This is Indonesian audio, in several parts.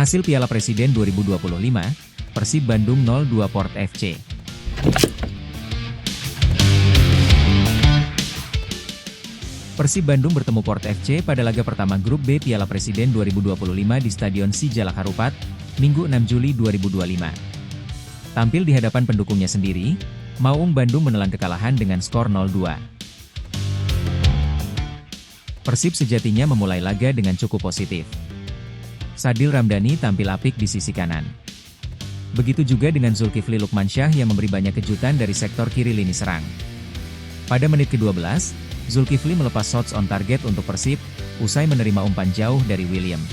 Hasil Piala Presiden 2025, Persib Bandung 0-2 Port FC. Persib Bandung bertemu Port FC pada laga pertama Grup B Piala Presiden 2025 di Stadion Sijalak Harupat, Minggu 6 Juli 2025. Tampil di hadapan pendukungnya sendiri, Maung Bandung menelan kekalahan dengan skor 0-2. Persib sejatinya memulai laga dengan cukup positif. Sadil Ramdhani tampil apik di sisi kanan. Begitu juga dengan Zulkifli Lukmansyah yang memberi banyak kejutan dari sektor kiri lini serang. Pada menit ke-12, Zulkifli melepas shots on target untuk Persib, usai menerima umpan jauh dari William.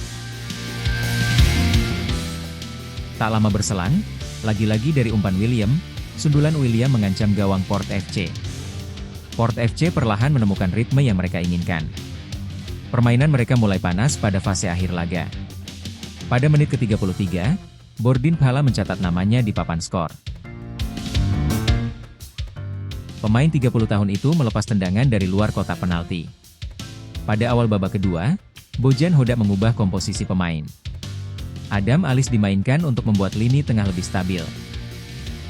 Tak lama berselang, lagi-lagi dari umpan William, sundulan William mengancam gawang Port FC. Port FC perlahan menemukan ritme yang mereka inginkan. Permainan mereka mulai panas pada fase akhir laga. Pada menit ke-33, Bordin Phala mencatat namanya di papan skor. Pemain 30 tahun itu melepas tendangan dari luar kotak penalti. Pada awal babak kedua, Bojan Hodak mengubah komposisi pemain. Adam Alis dimainkan untuk membuat lini tengah lebih stabil.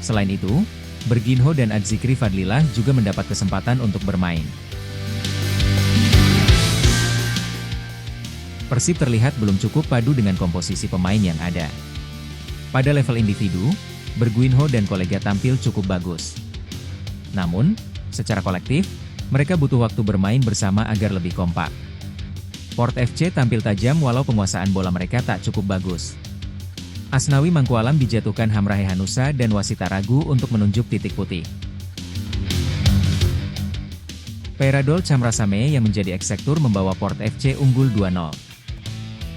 Selain itu, Berginho dan Adzikri Fadlillah juga mendapat kesempatan untuk bermain. Persib terlihat belum cukup padu dengan komposisi pemain yang ada. Pada level individu, Berginho dan kolega tampil cukup bagus. Namun, secara kolektif, mereka butuh waktu bermain bersama agar lebih kompak. Port FC tampil tajam walau penguasaan bola mereka tak cukup bagus. Asnawi Mangkualam dijatuhkan Hamrahe Hanusa dan Wasita ragu untuk menunjuk titik putih. Peradol Chamrasame yang menjadi eksekutor membawa Port FC unggul 2-0.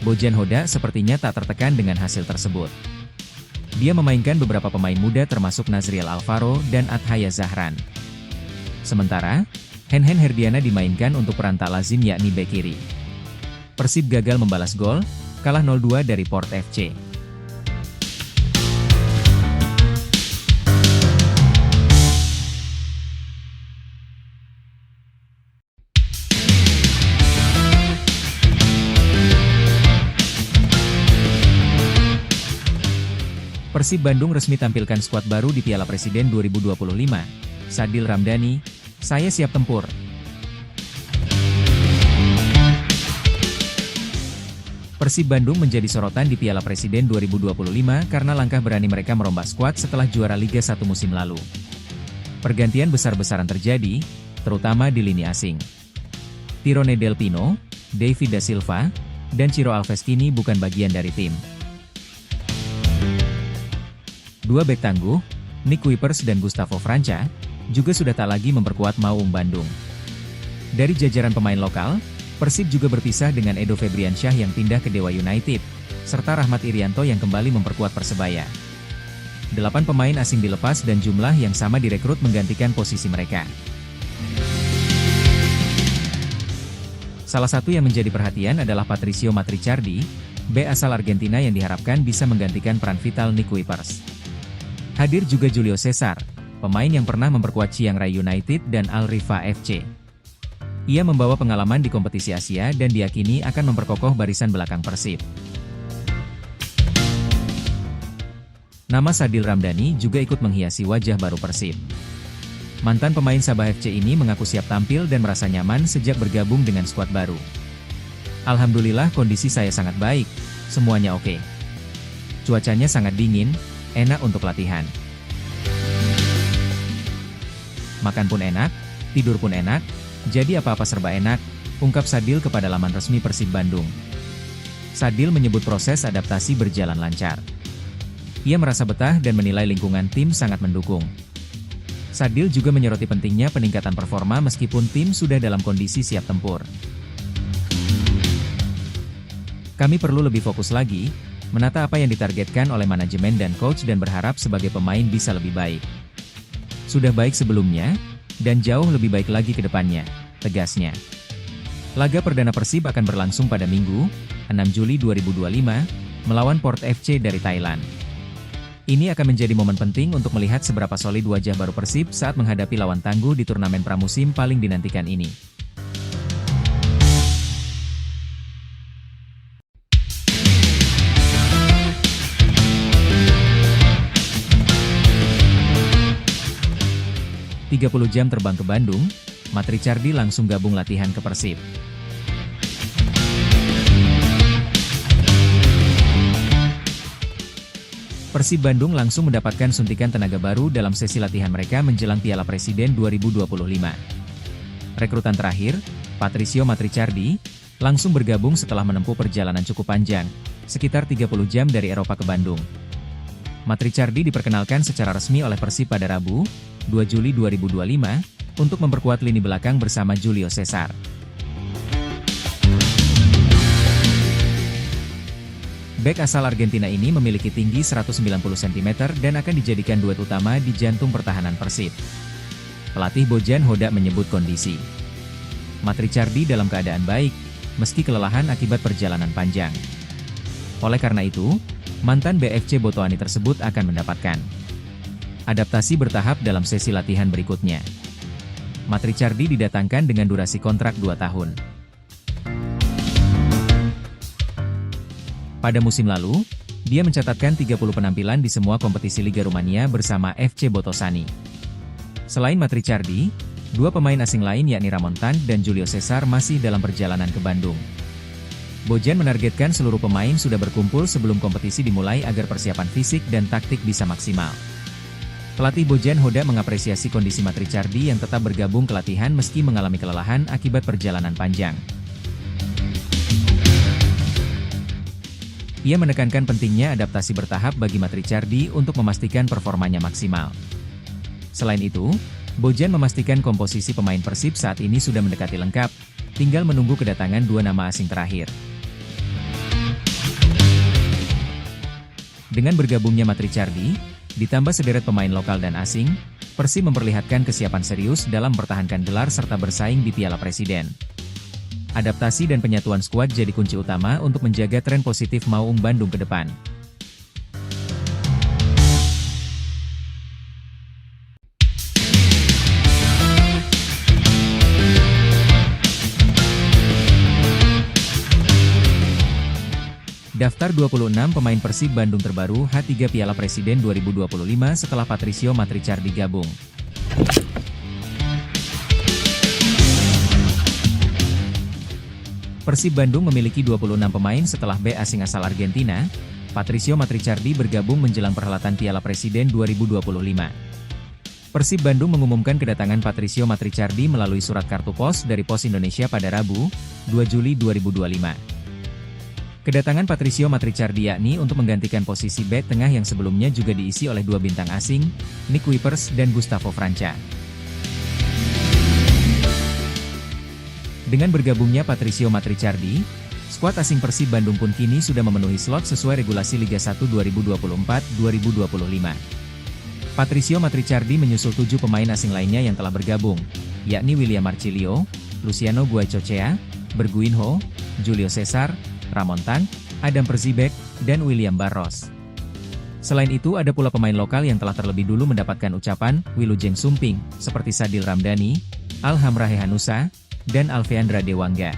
Bojan Hodak sepertinya tak tertekan dengan hasil tersebut. Dia memainkan beberapa pemain muda termasuk Nazriel Alvaro dan Athaya Zahran. Sementara, Henhen Herdiana dimainkan untuk peran tak lazim yakni bek kiri. Persib gagal membalas gol, kalah 0-2 dari Port FC. Persib Bandung resmi tampilkan skuad baru di Piala Presiden 2025. Sadil Ramdhani, saya siap tempur. Persib Bandung menjadi sorotan di Piala Presiden 2025 karena langkah berani mereka merombak skuad setelah juara Liga 1 musim lalu. Pergantian besar-besaran terjadi, terutama di lini asing. Tirone Del Pino, David da Silva, dan Ciro Alves kini bukan bagian dari tim. Dua bek tangguh, Nick Kuipers dan Gustavo Franca, juga sudah tak lagi memperkuat Maung Bandung. Dari jajaran pemain lokal, Persib juga berpisah dengan Edo Febriansyah yang pindah ke Dewa United, serta Rahmat Irianto yang kembali memperkuat Persebaya. 8 pemain asing dilepas dan jumlah yang sama direkrut menggantikan posisi mereka. Salah satu yang menjadi perhatian adalah Patricio Matrichardi, bek asal Argentina yang diharapkan bisa menggantikan peran vital Nick Kuipers. Hadir juga Julio Cesar, pemain yang pernah memperkuat Chiang Rai United dan Al Rifa FC. Ia membawa pengalaman di kompetisi Asia dan diyakini akan memperkokoh barisan belakang Persib. Nama Sadil Ramdhani juga ikut menghiasi wajah baru Persib. Mantan pemain Sabah FC ini mengaku siap tampil dan merasa nyaman sejak bergabung dengan skuad baru. Alhamdulillah kondisi saya sangat baik, semuanya oke. Cuacanya sangat dingin, enak untuk latihan. Makan pun enak, tidur pun enak, jadi apa-apa serba enak, ungkap Sadil kepada laman resmi Persib Bandung. Sadil menyebut proses adaptasi berjalan lancar. Ia merasa betah dan menilai lingkungan tim sangat mendukung. Sadil juga menyoroti pentingnya peningkatan performa meskipun tim sudah dalam kondisi siap tempur. Kami perlu lebih fokus lagi, menata apa yang ditargetkan oleh manajemen dan coach dan berharap sebagai pemain bisa lebih baik. Sudah baik sebelumnya, dan jauh lebih baik lagi ke depannya, tegasnya. Laga perdana Persib akan berlangsung pada Minggu, 6 Juli 2025, melawan Port FC dari Thailand. Ini akan menjadi momen penting untuk melihat seberapa solid wajah baru Persib saat menghadapi lawan tangguh di turnamen pramusim paling dinantikan ini. 30 jam terbang ke Bandung, Matricardi langsung gabung latihan ke Persib. Persib Bandung langsung mendapatkan suntikan tenaga baru dalam sesi latihan mereka menjelang Piala Presiden 2025. Rekrutan terakhir, Patricio Matricardi, langsung bergabung setelah menempuh perjalanan cukup panjang, sekitar 30 jam dari Eropa ke Bandung. Matricardi diperkenalkan secara resmi oleh Persib pada Rabu, 2 Juli 2025, untuk memperkuat lini belakang bersama Julio Cesar. Bek asal Argentina ini memiliki tinggi 190 cm dan akan dijadikan duet utama di jantung pertahanan Persib. Pelatih Bojan Hodak menyebut kondisi Matricardi dalam keadaan baik, meski kelelahan akibat perjalanan panjang. Oleh karena itu, mantan BFC Botoani tersebut akan mendapatkan adaptasi bertahap dalam sesi latihan berikutnya. Matricardi didatangkan dengan durasi kontrak 2 tahun. Pada musim lalu, dia mencatatkan 30 penampilan di semua kompetisi Liga Rumania bersama FC Botoșani. Selain Matricardi, 2 pemain asing lain yakni Ramon Tank dan Julio Cesar masih dalam perjalanan ke Bandung. Bojan menargetkan seluruh pemain sudah berkumpul sebelum kompetisi dimulai agar persiapan fisik dan taktik bisa maksimal. Pelatih Bojan Hodak mengapresiasi kondisi Matricardi yang tetap bergabung ke latihan meski mengalami kelelahan akibat perjalanan panjang. Ia menekankan pentingnya adaptasi bertahap bagi Matricardi untuk memastikan performanya maksimal. Selain itu, Bojan memastikan komposisi pemain Persib saat ini sudah mendekati lengkap, tinggal menunggu kedatangan 2 nama asing terakhir. Dengan bergabungnya Matricardi, ditambah sederet pemain lokal dan asing, Persib memperlihatkan kesiapan serius dalam mempertahankan gelar serta bersaing di Piala Presiden. Adaptasi dan penyatuan skuad jadi kunci utama untuk menjaga tren positif Maung Bandung ke depan. Daftar 26 pemain Persib Bandung terbaru H3 Piala Presiden 2025 setelah Patricio Matricardi gabung. Persib Bandung memiliki 26 pemain setelah bek asing asal Argentina, Patricio Matricardi bergabung menjelang perhelatan Piala Presiden 2025. Persib Bandung mengumumkan kedatangan Patricio Matricardi melalui surat kartu pos dari Pos Indonesia pada Rabu, 2 Juli 2025. Kedatangan Patricio Matricardi yakni untuk menggantikan posisi bek tengah yang sebelumnya juga diisi oleh 2 bintang asing, Nick Kuipers dan Gustavo Franca. Dengan bergabungnya Patricio Matricardi, skuad asing Persib Bandung pun kini sudah memenuhi slot sesuai regulasi Liga 1 2024-2025. Patricio Matricardi menyusul 7 pemain asing lainnya yang telah bergabung, yakni William Marcilio, Luciano Guaicochea, Berguinho, Julio Cesar, Ramon Tank, Adam Perzibek, dan William Barros. Selain itu ada pula pemain lokal yang telah terlebih dulu mendapatkan ucapan Wilujeng Sumping, seperti Sadil Ramdhani, Alhamrahe Hanusa, dan Alveandra Dewangga.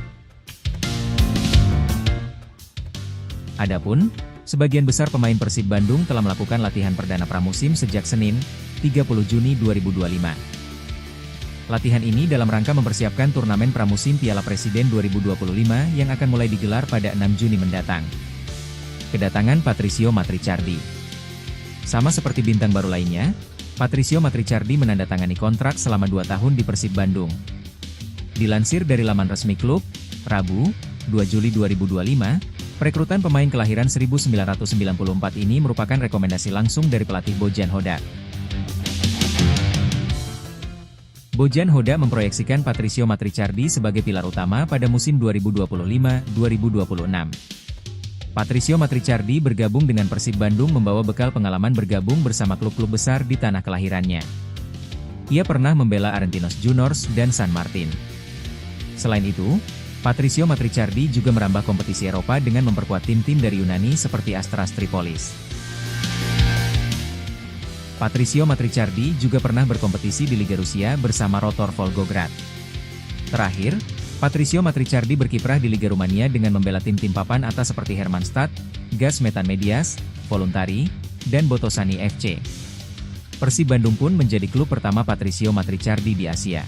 Adapun, sebagian besar pemain Persib Bandung telah melakukan latihan perdana pramusim sejak Senin, 30 Juni 2025. Latihan ini dalam rangka mempersiapkan turnamen pramusim Piala Presiden 2025 yang akan mulai digelar pada 6 Juni mendatang. Kedatangan Patricio Matricardi. Sama seperti bintang baru lainnya, Patricio Matricardi menandatangani kontrak selama 2 tahun di Persib Bandung. Dilansir dari laman resmi klub, Rabu, 2 Juli 2025, perekrutan pemain kelahiran 1994 ini merupakan rekomendasi langsung dari pelatih Bojan Hodak. Bojan Hodak memproyeksikan Patricio Matricardi sebagai pilar utama pada musim 2025-2026. Patricio Matricardi bergabung dengan Persib Bandung membawa bekal pengalaman bergabung bersama klub-klub besar di tanah kelahirannya. Ia pernah membela Argentinos Juniors dan San Martin. Selain itu, Patricio Matricardi juga merambah kompetisi Eropa dengan memperkuat tim-tim dari Yunani seperti Astras Tripolis. Patricio Matricardi juga pernah berkompetisi di Liga Rusia bersama Rotor Volgograd. Terakhir, Patricio Matricardi berkiprah di Liga Rumania dengan membela tim-tim papan atas seperti Hermannstad, Gas Metan Medias, Voluntari, dan Botoșani FC. Persib Bandung pun menjadi klub pertama Patricio Matricardi di Asia.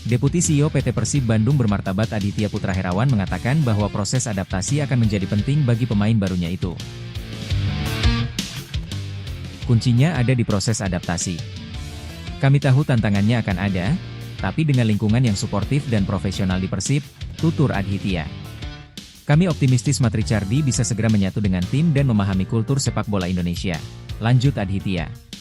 Deputi CEO PT Persib Bandung bermartabat Aditya Putra Herawan mengatakan bahwa proses adaptasi akan menjadi penting bagi pemain barunya itu. Kuncinya ada di proses adaptasi. Kami tahu tantangannya akan ada, tapi dengan lingkungan yang suportif dan profesional di Persib, tutur Aditya. Kami optimistis Matricardi bisa segera menyatu dengan tim dan memahami kultur sepak bola Indonesia, lanjut Aditya.